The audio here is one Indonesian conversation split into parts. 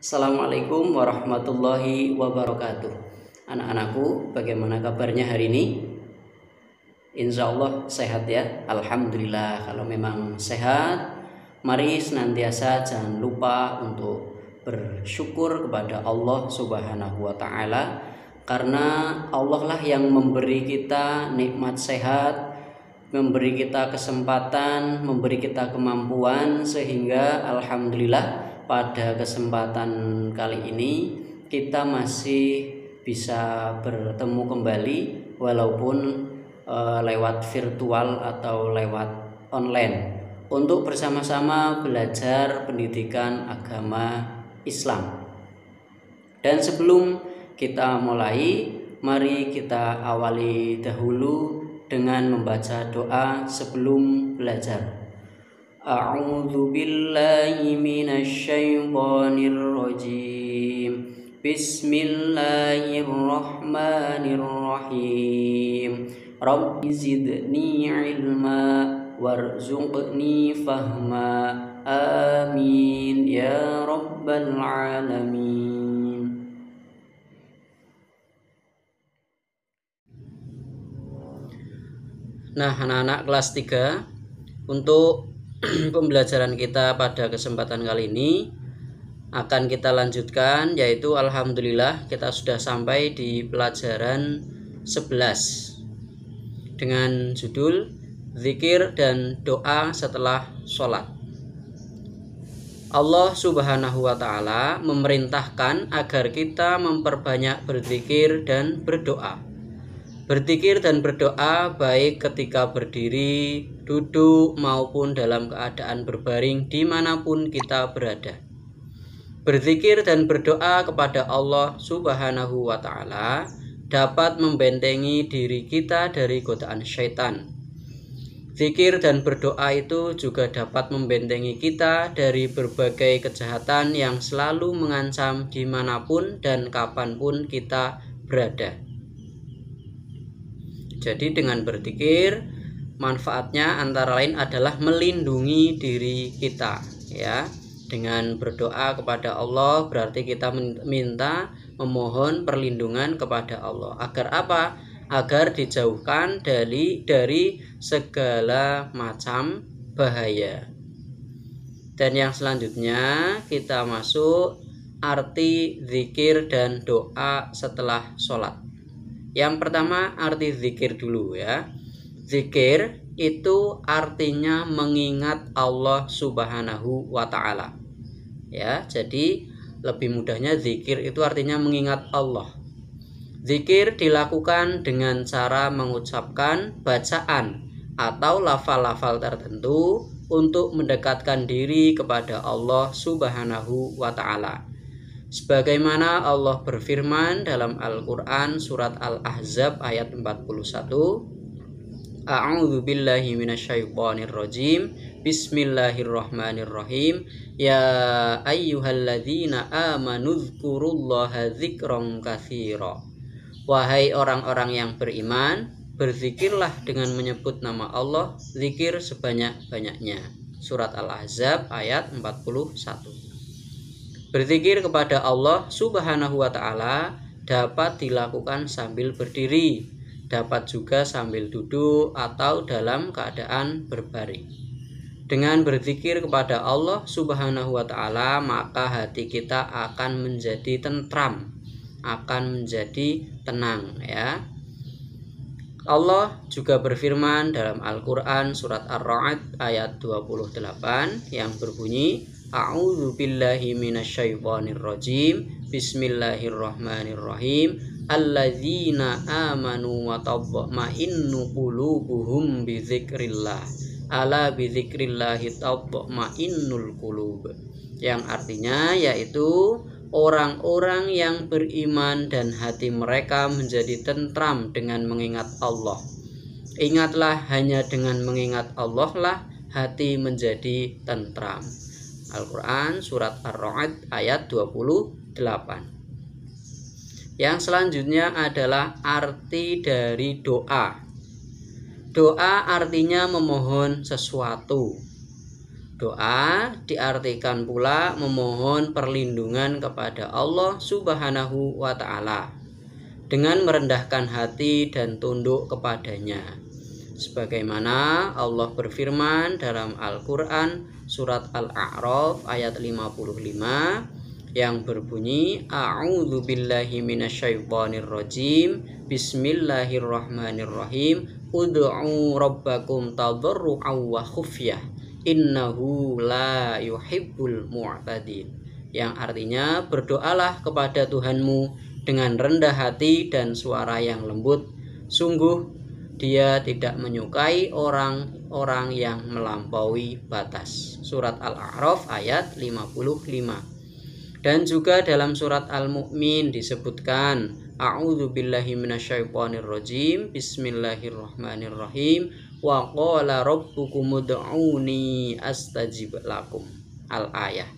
Assalamualaikum warahmatullahi wabarakatuh. Anak-anakku, bagaimana kabarnya hari ini? Insya Allah sehat ya. Alhamdulillah. Kalau memang sehat, mari senantiasa jangan lupa untuk bersyukur kepada Allah Subhanahu wa Ta'ala, karena Allah lah yang memberi kita nikmat sehat, memberi kita kesempatan, memberi kita kemampuan, sehingga alhamdulillah pada kesempatan kali ini kita masih bisa bertemu kembali walaupun lewat virtual atau lewat online untuk bersama-sama belajar pendidikan agama Islam. Dan sebelum kita mulai, mari kita awali dahulu dengan membaca doa sebelum belajar. A'udzu billahi minasyaitonir rajim. Bismillahirrahmanirrahim. Rabbi zidni ilma warzuqni fahma. Amin ya rabbal alamin. Nah, anak-anak kelas 3, untuk pembelajaran kita pada kesempatan kali ini akan kita lanjutkan, yaitu alhamdulillah kita sudah sampai di pelajaran 11 dengan judul zikir dan doa setelah sholat. Allah Subhanahu wa Ta'ala memerintahkan agar kita memperbanyak berzikir dan berdoa. Berzikir dan berdoa baik ketika berdiri, duduk, maupun dalam keadaan berbaring dimanapun kita berada. Berzikir dan berdoa kepada Allah Subhanahu wa Ta'ala dapat membentengi diri kita dari godaan syaitan. Zikir dan berdoa itu juga dapat membentengi kita dari berbagai kejahatan yang selalu mengancam dimanapun dan kapanpun kita berada. Jadi dengan berzikir, manfaatnya antara lain adalah melindungi diri kita ya. Dengan berdoa kepada Allah berarti kita memohon perlindungan kepada Allah. Agar apa? Agar dijauhkan dari segala macam bahaya. Dan yang selanjutnya kita masuk arti zikir dan doa setelah sholat. Yang pertama arti zikir dulu ya. Zikir itu artinya mengingat Allah Subhanahu wa Ta'ala. Ya, jadi lebih mudahnya zikir itu artinya mengingat Allah. Zikir dilakukan dengan cara mengucapkan bacaan atau lafal-lafal tertentu untuk mendekatkan diri kepada Allah Subhanahu wa Ta'ala. Sebagaimana Allah berfirman dalam Al-Quran surat Al-Ahzab ayat 41, A'udzu billahi minasyaitonir rajim. Bismillahirrahmanirrahim. Ya ayyuhalladzina amanu dzkurullaha dzikran katsira. Wahai orang-orang yang beriman, berzikirlah dengan menyebut nama Allah, zikir sebanyak-banyaknya. Surat Al-Ahzab ayat 41. Berzikir kepada Allah Subhanahu wa Ta'ala dapat dilakukan sambil berdiri, dapat juga sambil duduk atau dalam keadaan berbaring. Dengan berzikir kepada Allah Subhanahu wa Ta'ala, maka hati kita akan menjadi tentram, akan menjadi tenang ya. Allah juga berfirman dalam Al-Quran surat Ar-Ra'd ayat 28 yang berbunyi, A'udzu billahi minasyaitonir rajim. Bismillahirrahmanirrahim. Alladzina amanu wa tatma'innu qulubuhum bidzikrillah. Ala bidzikrillahi tatma'innul qulub. Yang artinya yaitu orang-orang yang beriman dan hati mereka menjadi tentram dengan mengingat Allah. Ingatlah, hanya dengan mengingat Allah lah hati menjadi tentram. Al-Quran surat Ar-Ra'd ayat 28. Yang selanjutnya adalah arti dari doa. Doa artinya memohon sesuatu. Doa diartikan pula memohon perlindungan kepada Allah Subhanahu wa Ta'ala dengan merendahkan hati dan tunduk kepadanya. Sebagaimana Allah berfirman dalam Al-Quran surat Al-A'raf ayat 55 yang berbunyi, A'udzu billahi minasyaitonir rajim, Bismillahirrahmanirrahim, Ud'u rabbakum tadarru'an wa khufyah, innahu la yuhibbul mu'tadin. Yang artinya, berdoalah kepada Tuhanmu dengan rendah hati dan suara yang lembut. Sungguh Dia tidak menyukai orang-orang yang melampaui batas. Surat Al-A'raf ayat 55. Dan juga dalam surat Al-Mu'min disebutkan, A'udzu billahi minasyaitonir rajim, Bismillahirrahmanirrahim, wa qala rabbukum ud'uni astajib lakum. Al-ayah.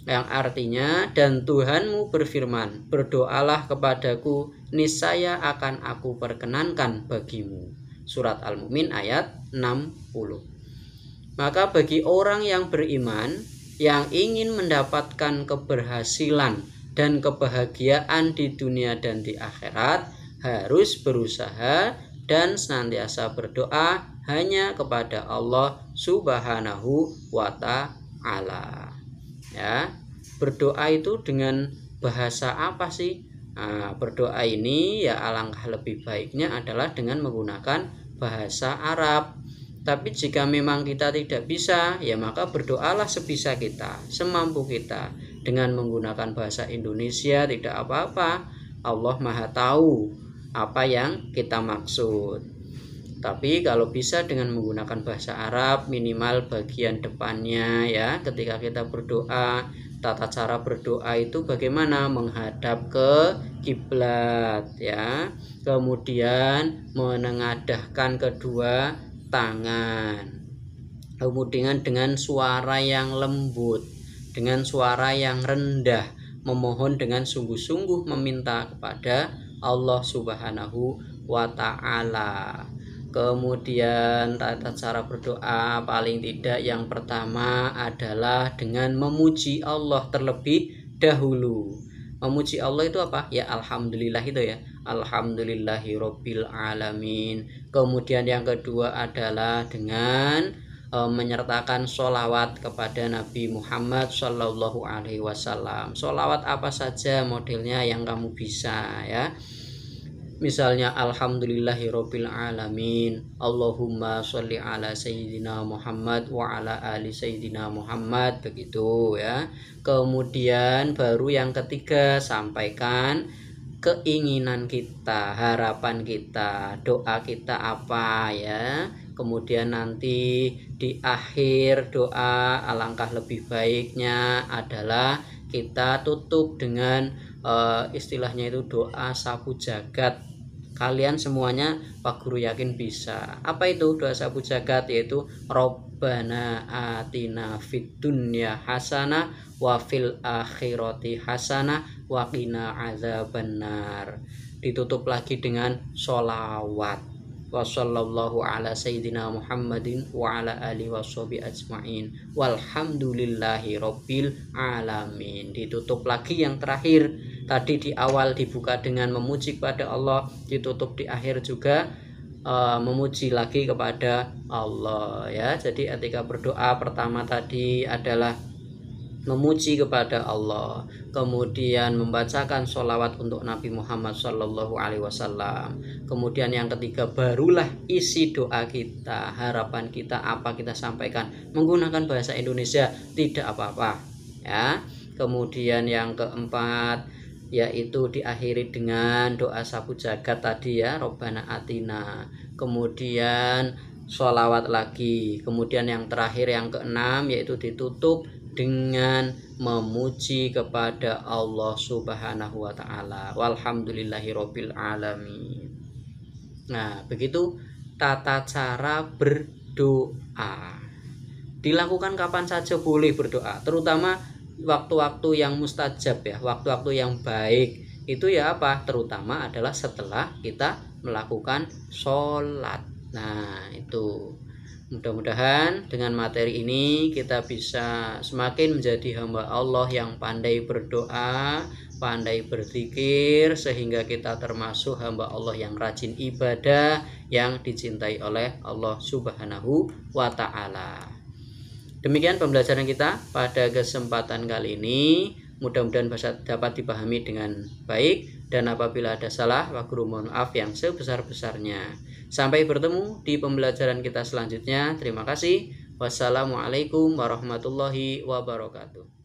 Yang artinya, dan Tuhanmu berfirman, berdoalah kepadaku, niscaya akan aku perkenankan bagimu. Surat Al-Mu'min ayat 60. Maka bagi orang yang beriman, yang ingin mendapatkan keberhasilan dan kebahagiaan di dunia dan di akhirat, harus berusaha dan senantiasa berdoa hanya kepada Allah Subhanahu wa Ta'ala. Ya, berdoa itu dengan bahasa apa sih? Nah, berdoa ini ya alangkah lebih baiknya adalah dengan menggunakan bahasa Arab. Tapi jika memang kita tidak bisa, ya maka berdoalah sebisa kita, semampu kita. Dengan menggunakan bahasa Indonesia tidak apa-apa. Allah Maha tahu apa yang kita maksud. Tapi kalau bisa dengan menggunakan bahasa Arab, minimal bagian depannya ya, ketika kita berdoa, tata cara berdoa itu bagaimana? Menghadap ke kiblat ya. Kemudian menengadahkan kedua tangan. Kemudian dengan suara yang lembut, dengan suara yang rendah, memohon dengan sungguh-sungguh meminta kepada Allah Subhanahu wa Ta'ala. Kemudian tata cara berdoa paling tidak yang pertama adalah dengan memuji Allah terlebih dahulu. Memuji Allah itu apa? Ya alhamdulillah itu ya. Alhamdulillahirabbil alamin. Kemudian yang kedua adalah dengan menyertakan sholawat kepada Nabi Muhammad Sallallahu Alaihi Wasallam. Sholawat apa saja modelnya yang kamu bisa ya. Misalnya alhamdulillahirabbil alamin, Allahumma sholli ala sayyidina Muhammad wa ala ali sayyidina Muhammad, begitu ya. Kemudian baru yang ketiga, sampaikan keinginan kita, harapan kita, doa kita apa ya. Kemudian nanti di akhir doa alangkah lebih baiknya adalah kita tutup dengan istilahnya itu doa sapu jagat. Kalian semuanya Pak Guru yakin bisa. Apa itu doa sapu jagat? Yaitu Rabbana atina fid dunya hasanah wa fil akhirati hasanah wa qina adzabannar. Ditutup lagi dengan sholawat. Wa sallallahu ala sayyidina Muhammadin wa ala alihi washabihi ajmain walhamdulillahi rabbil alamin. Ditutup lagi yang terakhir. Tadi di awal dibuka dengan memuji kepada Allah, ditutup di akhir juga memuji lagi kepada Allah ya. Jadi ketika berdoa pertama tadi adalah memuji kepada Allah, kemudian membacakan sholawat untuk Nabi Muhammad Sallallahu Alaihi Wasallam, kemudian yang ketiga barulah isi doa kita, harapan kita apa kita sampaikan menggunakan bahasa Indonesia tidak apa-apa ya. Kemudian yang keempat yaitu diakhiri dengan doa sapu jagat tadi ya, Robbana atina, kemudian sholawat lagi, kemudian yang terakhir yang keenam yaitu ditutup dengan memuji kepada Allah Subhanahu wa Ta'ala. Walhamdulillahirabbil alamin. Nah, begitu tata cara berdoa. Dilakukan kapan saja boleh berdoa, terutama waktu-waktu yang mustajab ya, waktu-waktu yang baik. Itu ya apa? Terutama adalah setelah kita melakukan sholat. Nah, itu. Mudah-mudahan dengan materi ini kita bisa semakin menjadi hamba Allah yang pandai berdoa, pandai berzikir, sehingga kita termasuk hamba Allah yang rajin ibadah, yang dicintai oleh Allah Subhanahu wa Ta'ala. Demikian pembelajaran kita pada kesempatan kali ini. Mudah-mudahan dapat dipahami dengan baik, dan apabila ada salah, wa mohon maaf yang sebesar-besarnya. Sampai bertemu di pembelajaran kita selanjutnya. Terima kasih. Wassalamualaikum warahmatullahi wabarakatuh.